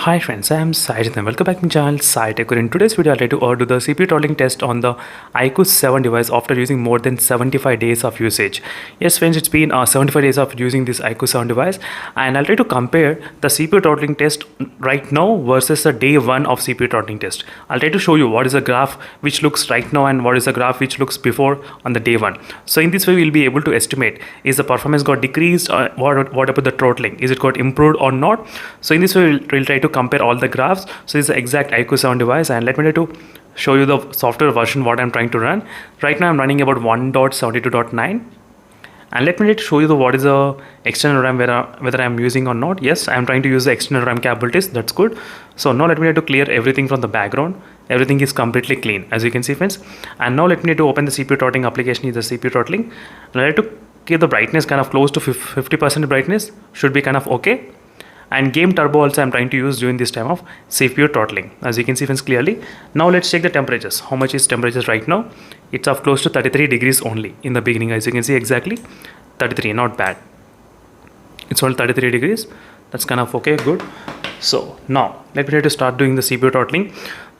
Hi friends, I am Sajid and welcome back to my channel SciTech. In today's video, I'll try to do the CPU throttling test on the iQOO 7 device after using more than 75 days of usage. Yes friends, it's been 75 days of using this iQOO 7 device, and I'll try to compare the CPU throttling test right now versus the day 1 of CPU throttling test. I'll try to show you what is the graph which looks right now and what is the graph which looks before on the day 1. So in this way, we'll be able to estimate is the performance got decreased or what about the throttling, is it got improved or not. So in this way, we'll try to compare all the graphs. So this is the exact iQOO 7 device, and let me try to show you the software version what I'm trying to run. Right now I'm running about 1.72.9, and let me try to show you what is the external RAM, whether I'm using or not. Yes, I'm trying to use the external RAM capabilities. That's good. So now let me try to clear everything from the background. Everything is completely clean, as you can see friends. And now let me try to open the CPU throttling application, is the CPU throttling, and I try to keep the brightness kind of close to 50% brightness, should be kind of okay. And game turbo also I'm trying to use during this time of CPU throttling, as you can see friends clearly. Now let's check the temperatures. How much is temperatures right now? It's of close to 33 degrees only in the beginning, as you can see exactly 33, not bad. It's all 33 degrees. That's kind of okay, good. So now let me try to start doing the CPU throttling.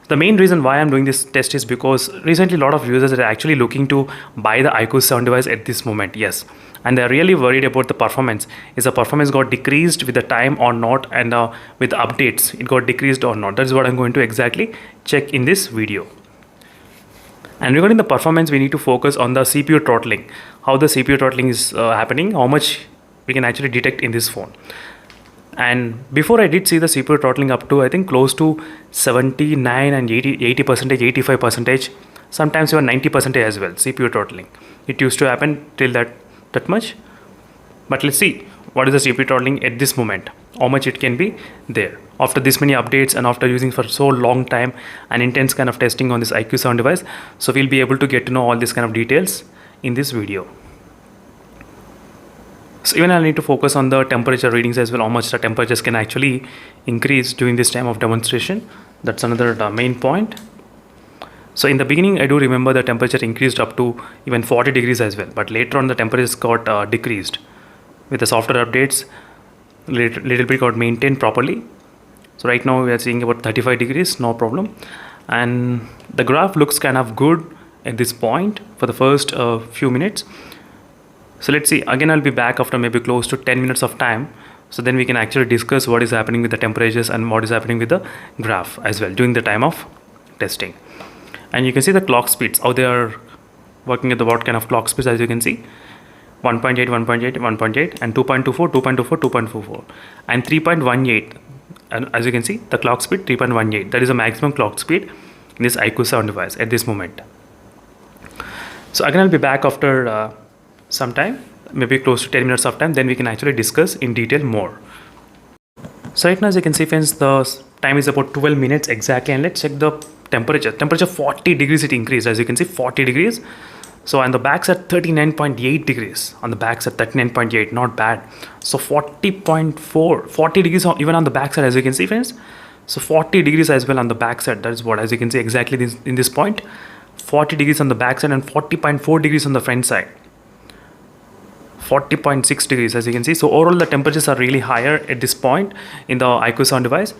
The main reason why I'm doing this test is because recently a lot of users are actually looking to buy the iQOO 7 device at this moment. Yes, and they're really worried about the performance. Is the performance got decreased with the time or not, and with the updates it got decreased or not. That's what I'm going to exactly check in this video. And regarding the performance, we need to focus on the CPU throttling, how the CPU throttling is happening, how much we can actually detect in this phone. And before I did see the CPU throttling up to I think close to 79 and 80%, 85%, sometimes even 90% as well, CPU throttling. It used to happen till that much. But let's see what is the CPU throttling at this moment, how much it can be there after this many updates and after using for so long time and intense kind of testing on this iQOO 7 device. So we'll be able to get to know all these kind of details in this video. So even I'll need to focus on the temperature readings as well, how much the temperatures can actually increase during this time of demonstration. That's another main point. So in the beginning, I do remember the temperature increased up to even 40 degrees as well, but later on the temperatures got decreased. With the software updates, little bit got maintained properly. So right now we are seeing about 35 degrees, no problem. And the graph looks kind of good at this point for the first few minutes. So let's see, again I'll be back after maybe close to 10 minutes of time. So then we can actually discuss what is happening with the temperatures and what is happening with the graph as well during the time of testing. And you can see the clock speeds, how they are working at the what kind of clock speeds, as you can see. 1.8, 1.8, 1.8 and 2.24, 2.24, 2.44 and 3.18. And as you can see, the clock speed 3.18. That is the maximum clock speed in this iQOO 7 device at this moment. So again I'll be back after some time, maybe close to 10 minutes of time, then we can actually discuss in detail more. So right now, as you can see friends, the time is about 12 minutes exactly, and let's check the temperature. 40 degrees it increased, as you can see 40 degrees. So on the backs at 39.8 degrees, on the backs at 39.8, not bad. So 40 degrees even on the backside, as you can see friends. So 40 degrees as well on the backside. That is what, as you can see exactly this, in this point, 40 degrees on the backside and 40.4 degrees on the front side. 40.6 degrees, as you can see. So overall the temperatures are really higher at this point in the iQOO 7 device.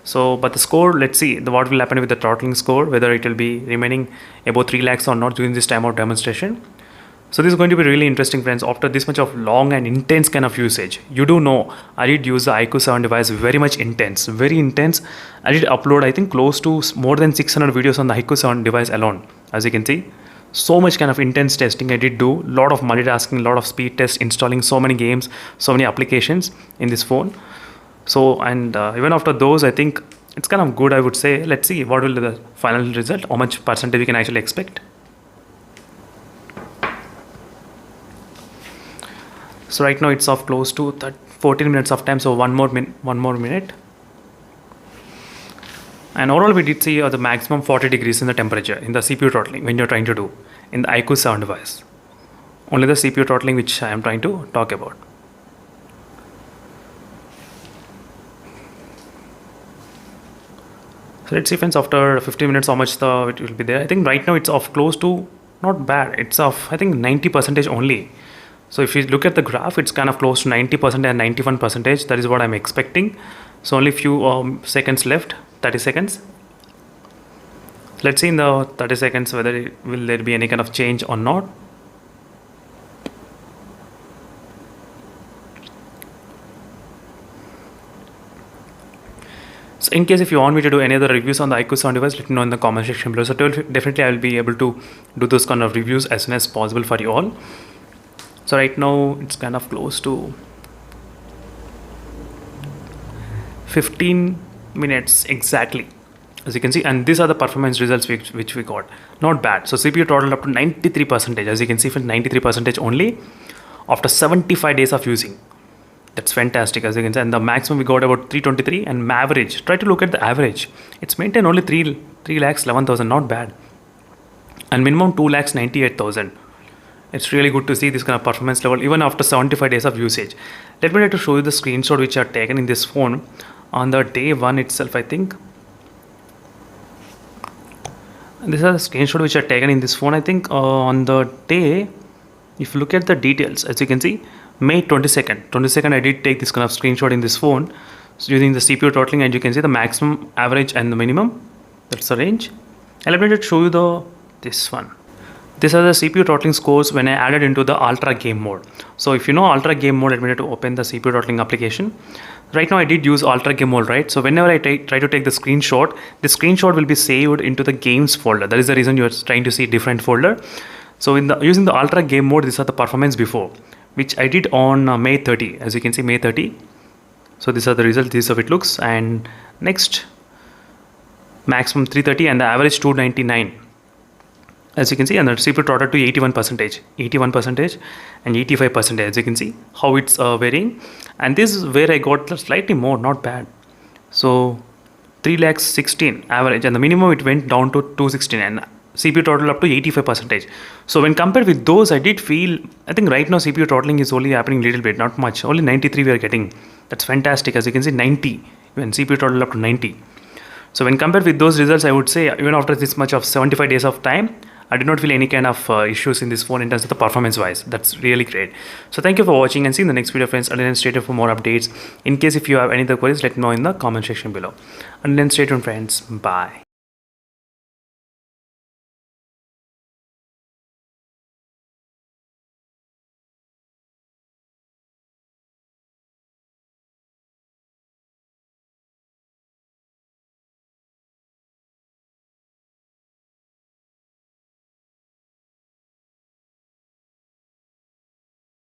So but the score, let's see what will happen with the throttling score, whether it will be remaining above 3 lakhs or not during this time of demonstration. So this is going to be really interesting friends, after this much of long and intense kind of usage. You do know I did use the iQOO 7 device very much intense, very intense. I did upload I think close to more than 600 videos on the iQOO 7 device alone, as you can see. So much kind of intense testing I did do, lot of multitasking, lot of speed tests, installing so many games, so many applications in this phone. So and even after those, I think it's kind of good, I would say. Let's see what will be the final result, how much percentage we can actually expect. So right now it's off close to 14 minutes of time, so one more minute. And overall we did see the maximum 40 degrees in the temperature in the CPU throttling when you're trying to do in the iQOO 7 device. Only the CPU throttling which I am trying to talk about. So let's see friends, after 15 minutes how much it will be there. I think right now it's off close to, not bad, it's off I think 90% only. So if you look at the graph, it's kind of close to 90% and 91%. That is what I'm expecting. So only few seconds left, 30 seconds. Let's see in the 30 seconds whether will there be any kind of change or not. So in case if you want me to do any other reviews on the iQOO 7 device, let me know in the comment section below. So definitely I will be able to do those kind of reviews as soon as possible for you all. So right now it's kind of close to 15 minutes exactly, as you can see, and these are the performance results which we got. Not bad. So CPU throttled up to 93%, as you can see, for 93% only after 75 days of using. That's fantastic, as you can see. And the maximum we got about 323, and average, try to look at the average. It's maintained only 3,11,000, not bad. And minimum 2,98,000. It's really good to see this kind of performance level even after 75 days of usage. Let me try to show you the screenshot which I have taken in this phone on the day one itself, I think. And this is a screenshot which I have taken in this phone, I think, on the day. If you look at the details, as you can see, May 22nd, I did take this kind of screenshot in this phone, so using the CPU throttling, and you can see the maximum, average, and the minimum. That's the range. And let me just show you this one. These are the CPU throttling scores when I added into the Ultra game mode. So if you know Ultra game mode, let me to open the CPU throttling application. Right now I did use Ultra game mode, right? So whenever I try to take the screenshot will be saved into the games folder. That is the reason you are trying to see different folder. So using the Ultra game mode, these are the performance before, which I did on May 30. As you can see, May 30. So these are the results. This is how it looks. And next, maximum 330 and the average 299. As you can see, and the CPU throttled to 81% and 85%. As you can see how it's varying. And this is where I got slightly more, not bad. So 3,16,000 average, and the minimum it went down to 216, and CPU throttle up to 85%. So when compared with those, I did feel, I think right now CPU throttling is only happening a little bit, not much. Only 93 we are getting. That's fantastic. As you can see, 90 when CPU throttle up to 90. So when compared with those results, I would say even after this much of 75 days of time, I did not feel any kind of issues in this phone in terms of the performance wise. That's really great. So thank you for watching, and see you in the next video, friends. Until then, stay tuned for more updates. In case if you have any other queries, let me know in the comment section below. Until then, stay tuned, friends. Bye.